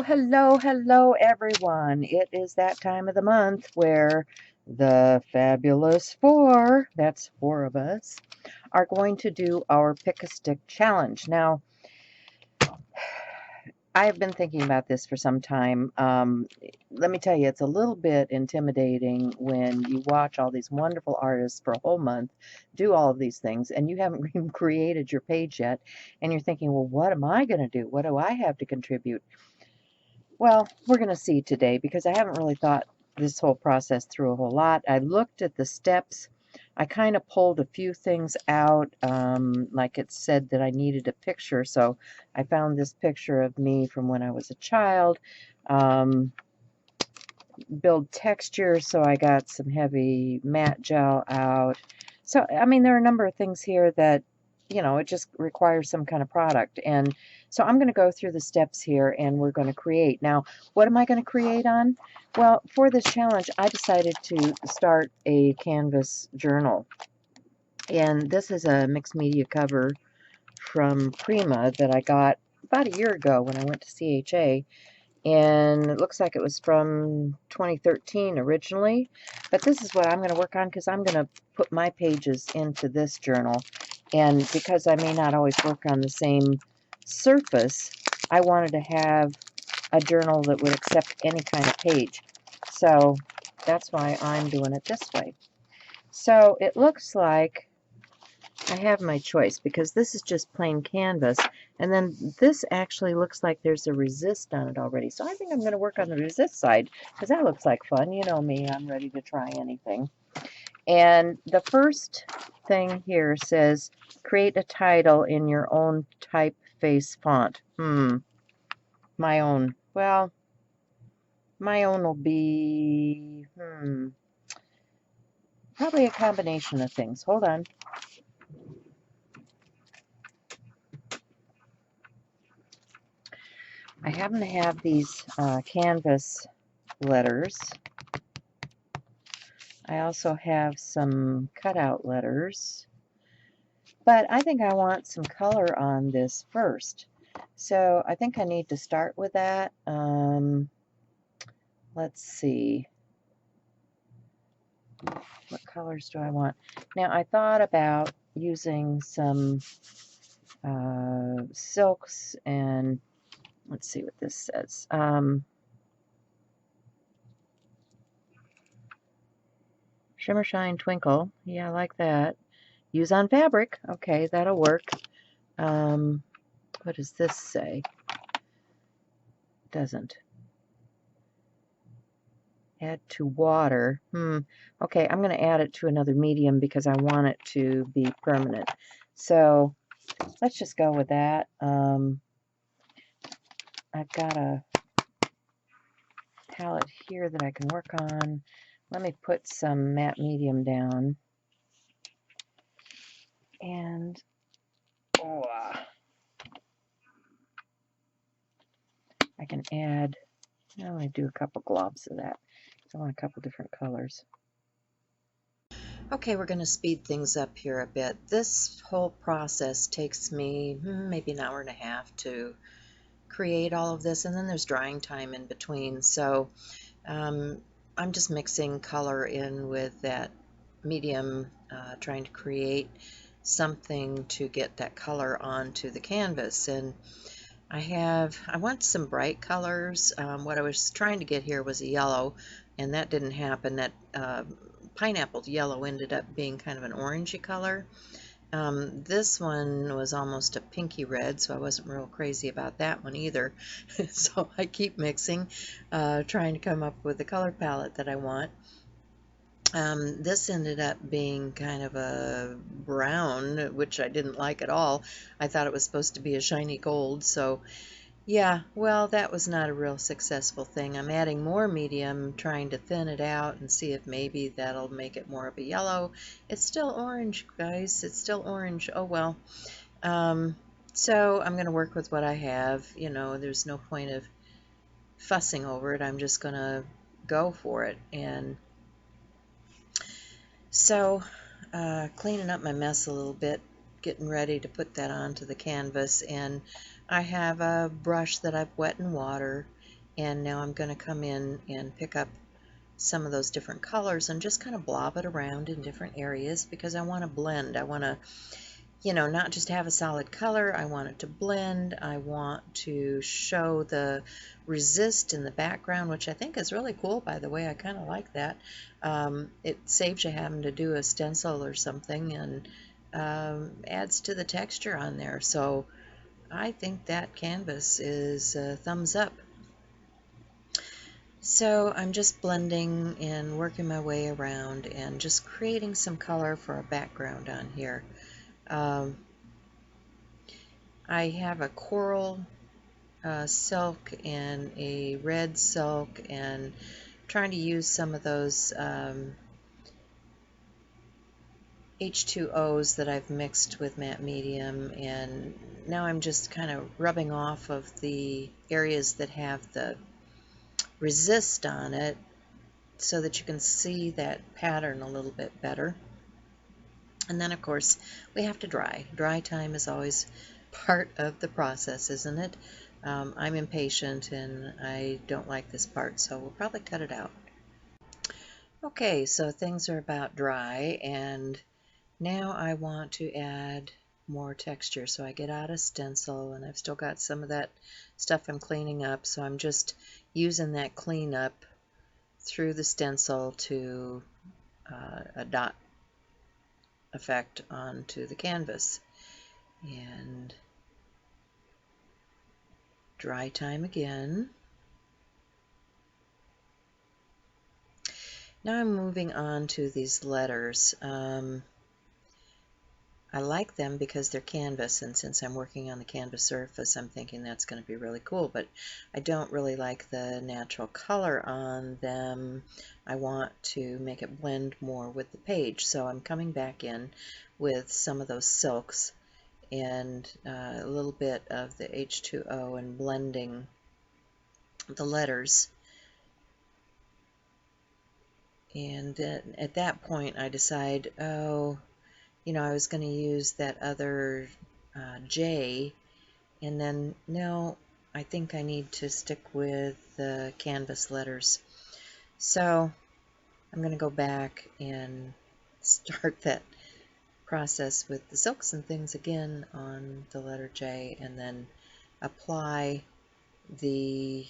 Hello, everyone. It is that time of the month where the fabulous four, that's four of us, are going to do our pick a stick challenge. Now, I have been thinking about this for some time. Let me tell you, it's a little bit intimidating when you watch all these wonderful artists for a whole month do all of these things and you haven't even created your page yet, and you're thinking, well, what am I going to do? What do I have to contribute? Well, we're going to see today because I haven't really thought this whole process through a whole lot. I looked at the steps. I kind of pulled a few things out, like it said that I needed a picture. So I found this picture of me from when I was a child. Build texture, so I got some heavy matte gel out. So, I mean, there are a number of things here that, you know, it just requires some kind of product. And so I'm going to go through the steps here and we're going to create. Now, what am I going to create on? Well, for this challenge, I decided to start a canvas journal. And this is a mixed media cover from Prima that I got about a year ago when I went to CHA. And it looks like it was from 2013 originally, but this is what I'm going to work on because I'm going to put my pages into this journal, and because I may not always work on the same surface, I wanted to have a journal that would accept any kind of page, so that's why I'm doing it this way. So it looks like I have my choice because this is just plain canvas, and then this actually looks like there's a resist on it already. So I think I'm going to work on the resist side because that looks like fun. You know me, I'm ready to try anything. And the first thing here says, create a title in your own typeface font. My own. Well, my own will be, probably a combination of things. Hold on. I happen to have these canvas letters. I also have some cutout letters, but I think I want some color on this first. So I think I need to start with that. Let's see. What colors do I want? Now, I thought about using some silks, and let's see what this says. Shimmer, Shine, Twinkle. Yeah, I like that. Use on fabric. Okay, that'll work. What does this say? Doesn't. Add to water. Okay, I'm going to add it to another medium because I want it to be permanent. So let's just go with that. I've got a palette here that I can work on. Let me put some matte medium down. And I can add, I want to do a couple globs of that. I want a couple different colors. Okay, we're going to speed things up here a bit. This whole process takes me maybe an hour and a half to create all of this, and then there's drying time in between. So I'm just mixing color in with that medium, trying to create something to get that color onto the canvas. And I want some bright colors. What I was trying to get here was a yellow, and that didn't happen. That pineapple yellow ended up being kind of an orangey color. This one was almost a pinky red, so I wasn't real crazy about that one either. So I keep mixing, trying to come up with the color palette that I want. This ended up being kind of a brown, which I didn't like at all. I thought it was supposed to be a shiny gold, so yeah, well, that was not a real successful thing. I'm adding more medium, trying to thin it out and see if maybe that'll make it more of a yellow. It's still orange, guys. It's still orange. Oh, well. So I'm going to work with what I have. You know, there's no point of fussing over it. I'm just going to go for it. And so cleaning up my mess a little bit, getting ready to put that onto the canvas, and I have a brush that I've wet in water, And now I'm going to come in and pick up some of those different colors and just kind of blob it around in different areas because I want to blend. I want to, you know, not just have a solid color. I want it to blend. I want to show the resist in the background, which I think is really cool, by the way. I kind of like that. It saves you having to do a stencil or something, and adds to the texture on there. So I think that canvas is a thumbs up. So I'm just blending and working my way around and just creating some color for a background on here. I have a coral silk and a red silk, and trying to use some of those H2Os that I've mixed with matte medium, and now I'm just kind of rubbing off of the areas that have the resist on it so that you can see that pattern a little bit better. And then of course we have to dry. Dry time is always part of the process, isn't it? I'm impatient and I don't like this part, so we'll probably cut it out. Okay, so things are about dry, and now I want to add more texture. So I get out a stencil, and I've still got some of that stuff I'm cleaning up, so I'm just using that cleanup through the stencil to a dot effect onto the canvas. And dry time again. Now I'm moving on to these letters. I like them because they're canvas, and since I'm working on the canvas surface, I'm thinking that's going to be really cool, but I don't really like the natural color on them. I want to make it blend more with the page, so I'm coming back in with some of those silks and a little bit of the H2O and blending the letters. And then at that point I decide, oh, you know, I was going to use that other J, and then no, I think I need to stick with the canvas letters. So I'm going to go back and start that process with the silks and things again on the letter J, and then apply the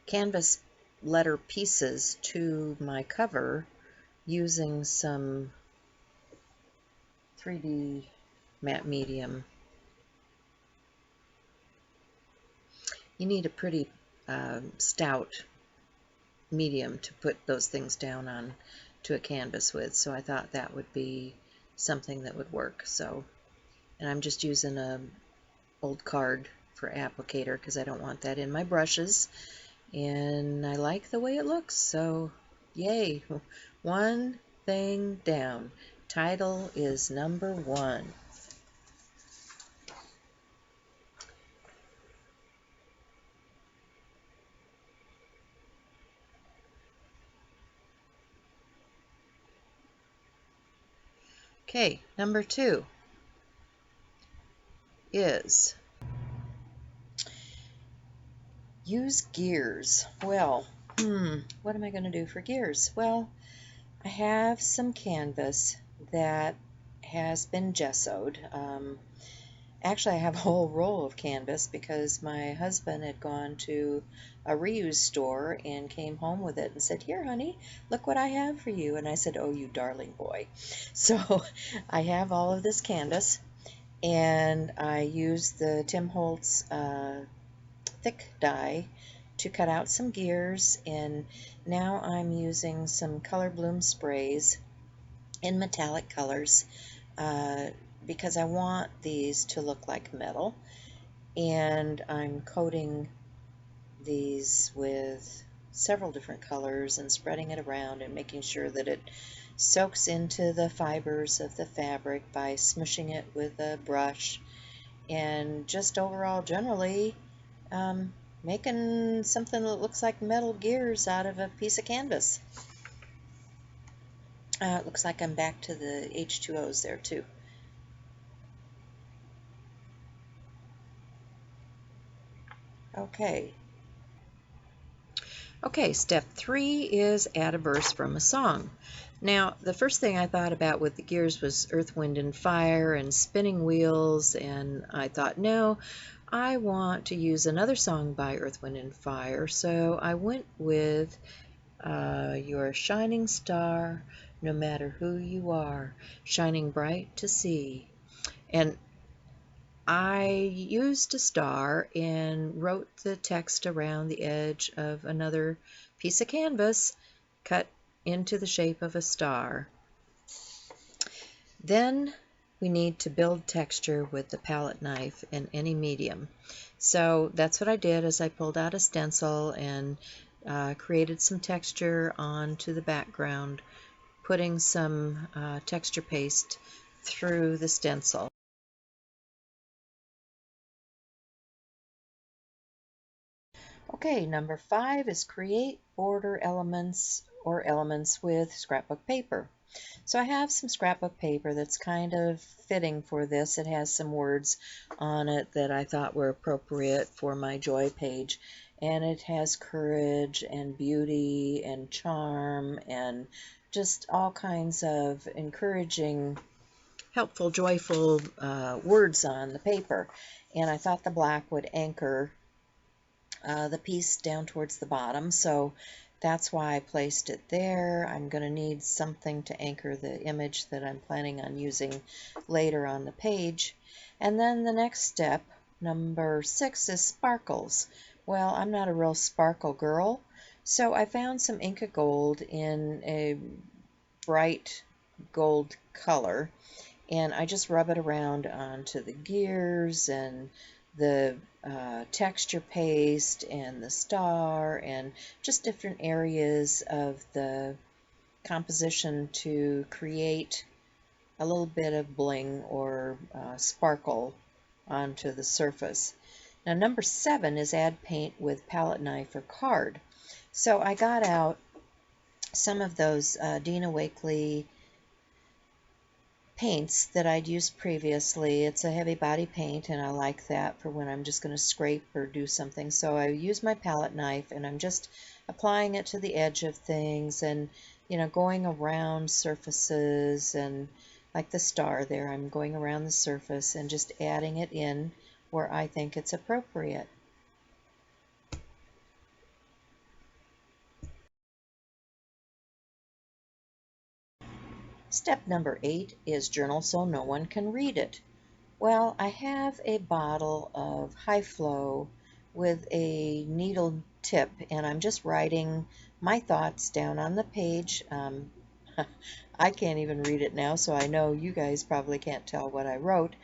canvas letter pieces to my cover using some 3D matte medium. You need a pretty stout medium to put those things down on to a canvas with, so I thought that would be something that would work. So, and I'm just using a old card for applicator because I don't want that in my brushes, and I like the way it looks, so yay. One thing down. Title is number 1. Okay, number 2 is use gears. Well, what am I going to do for gears? Well, I have some canvas that has been gessoed. Actually, I have a whole roll of canvas because my husband had gone to a reuse store and came home with it and said, "Here, honey, look what I have for you." And I said, "Oh, you darling boy." So I have all of this canvas, and I used the Tim Holtz thick die to cut out some gears, and now I'm using some Color Bloom sprays in metallic colors because I want these to look like metal, and I'm coating these with several different colors and spreading it around and making sure that it soaks into the fibers of the fabric by smushing it with a brush, and just overall generally making something that looks like metal gears out of a piece of canvas. It looks like I'm back to the H2Os there too. Okay. Okay, step 3 is add a verse from a song. Now, the first thing I thought about with the gears was Earth, Wind, and Fire and spinning wheels, and I thought, no, I want to use another song by Earth, Wind, and Fire, so I went with You're a shining star, no matter who you are, shining bright to see. And I used a star and wrote the text around the edge of another piece of canvas cut into the shape of a star. Then we need to build texture with the palette knife in any medium. So that's what I did, as I pulled out a stencil and created some texture onto the background, putting some texture paste through the stencil. Okay, number 5 is create border elements or elements with scrapbook paper. So I have some scrapbook paper that's kind of fitting for this. It has some words on it that I thought were appropriate for my joy page. And it has courage and beauty and charm and just all kinds of encouraging, helpful, joyful words on the paper. And I thought the black would anchor the piece down towards the bottom, so that's why I placed it there. I'm going to need something to anchor the image that I'm planning on using later on the page. And then the next step, number 6, is sparkles. Well, I'm not a real sparkle girl, so I found some Inca gold in a bright gold color, and I just rub it around onto the gears and the texture paste and the star and just different areas of the composition to create a little bit of bling or sparkle onto the surface. Now, number 7 is add paint with palette knife or card. So I got out some of those Dina Wakley paints that I'd used previously. It's a heavy body paint, and I like that for when I'm just going to scrape or do something. So I use my palette knife, and I'm just applying it to the edge of things and, going around surfaces, and like the star there, I'm going around the surface and just adding it in where I think it's appropriate. Step number 8 is journal so no one can read it. Well, I have a bottle of high flow with a needle tip, and I'm just writing my thoughts down on the page. I can't even read it now, so I know you guys probably can't tell what I wrote,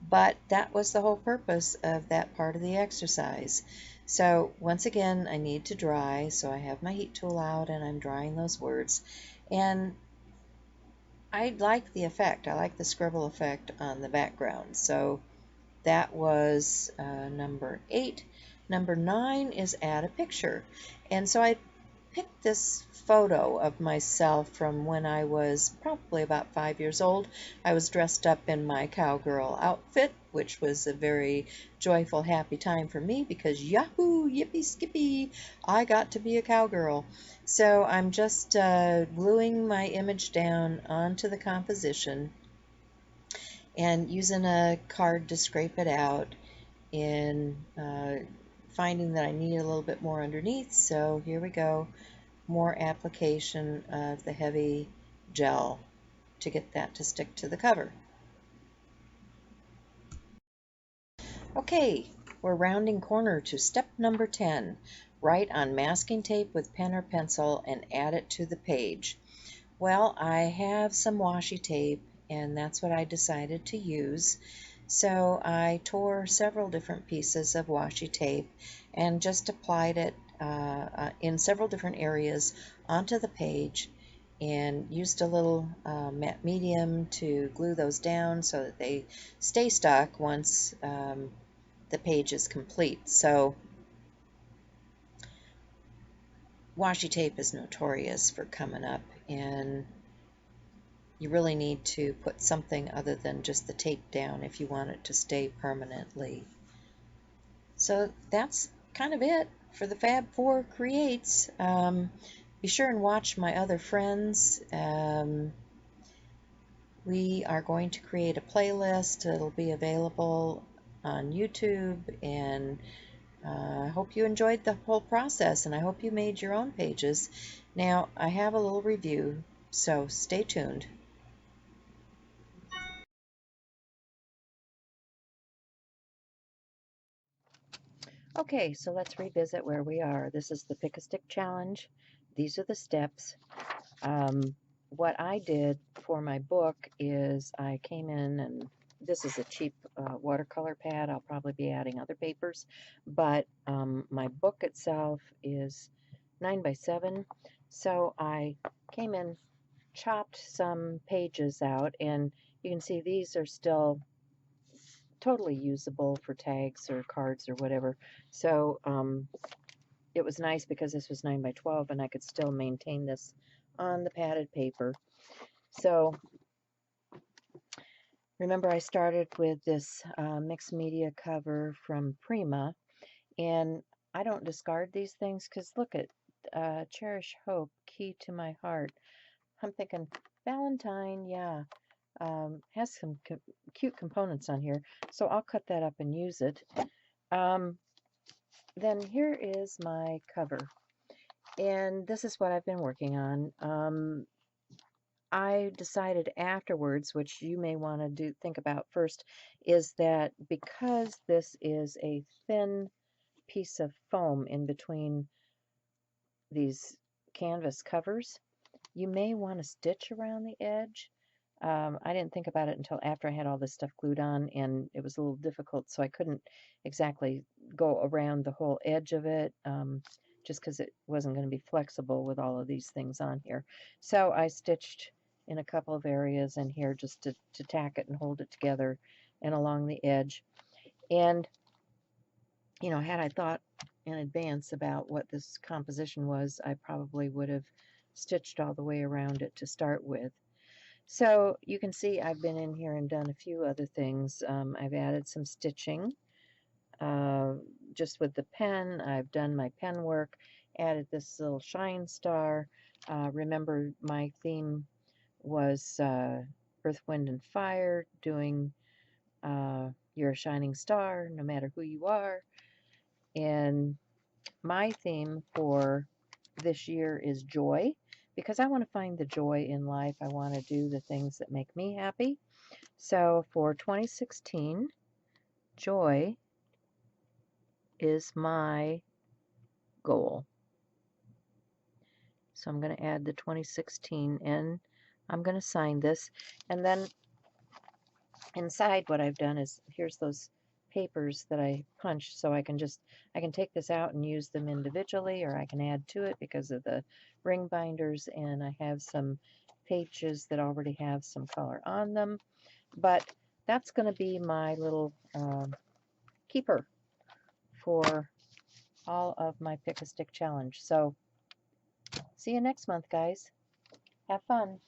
but that was the whole purpose of that part of the exercise. So once again, I need to dry, so I have my heat tool out and I'm drying those words. And I like the effect. I like the scribble effect on the background. So that was number 8. Number 9 is add a picture. And so I picked this photo of myself from when I was probably about 5 years old. I was dressed up in my cowgirl outfit, which was a very joyful, happy time for me because yahoo, yippee skippy, I got to be a cowgirl. So I'm just gluing my image down onto the composition and using a card to scrape it out, and finding that I need a little bit more underneath. So here we go. More application of the heavy gel to get that to stick to the cover. Okay, we're rounding corner to step number 10. Write on masking tape with pen or pencil and add it to the page. Well, I have some washi tape, and that's what I decided to use. So I tore several different pieces of washi tape and just applied it in several different areas onto the page, and used a little matte medium to glue those down so that they stay stuck once the page is complete. So washi tape is notorious for coming up, and you really need to put something other than just the tape down if you want it to stay permanently. So that's kind of it for the Fab4 Creates. Be sure and watch my other friends. We are going to create a playlist. It'll be available on YouTube, and I hope you enjoyed the whole process, and I hope you made your own pages. Now, I have a little review, so stay tuned. Okay, so let's revisit where we are. This is the Pick a Stick Challenge. These are the steps. What I did for my book is I came in, and this is a cheap watercolor pad. I'll probably be adding other papers, but my book itself is 9 by 7. So I came in, chopped some pages out, and you can see these are still totally usable for tags or cards or whatever. So it was nice because this was 9 by 12 and I could still maintain this on the padded paper. So remember, I started with this mixed media cover from Prima, and I don't discard these things because look at Cherish Hope, Key to My Heart. I'm thinking Valentine, yeah, has some cute components on here, so I'll cut that up and use it. Then here is my cover, and this is what I've been working on. I decided afterwards, which you may want to think about first, is that because this is a thin piece of foam in between these canvas covers, you may want to stitch around the edge. I didn't think about it until after I had all this stuff glued on, and it was a little difficult, so I couldn't exactly go around the whole edge of it, just because it wasn't going to be flexible with all of these things on here. So I stitched in a couple of areas in here just to tack it and hold it together, and along the edge. And, you know, had I thought in advance about what this composition was, I probably would have stitched all the way around it to start with. So you can see I've been in here and done a few other things. I've added some stitching just with the pen. I've done my pen work, added this little shine star. Remember my theme was Earth, Wind, and Fire, doing You're a Shining Star, no matter who you are. And my theme for this year is joy, because I want to find the joy in life. I want to do the things that make me happy. So for 2016, joy is my goal. So I'm going to add the 2016 in. I'm going to sign this. And then inside what I've done is, here's those papers that I punched, so I can take this out and use them individually, or I can add to it because of the ring binders, and I have some pages that already have some color on them. But that's going to be my little keeper for all of my Pick a Stick challenge. So see you next month, guys. Have fun.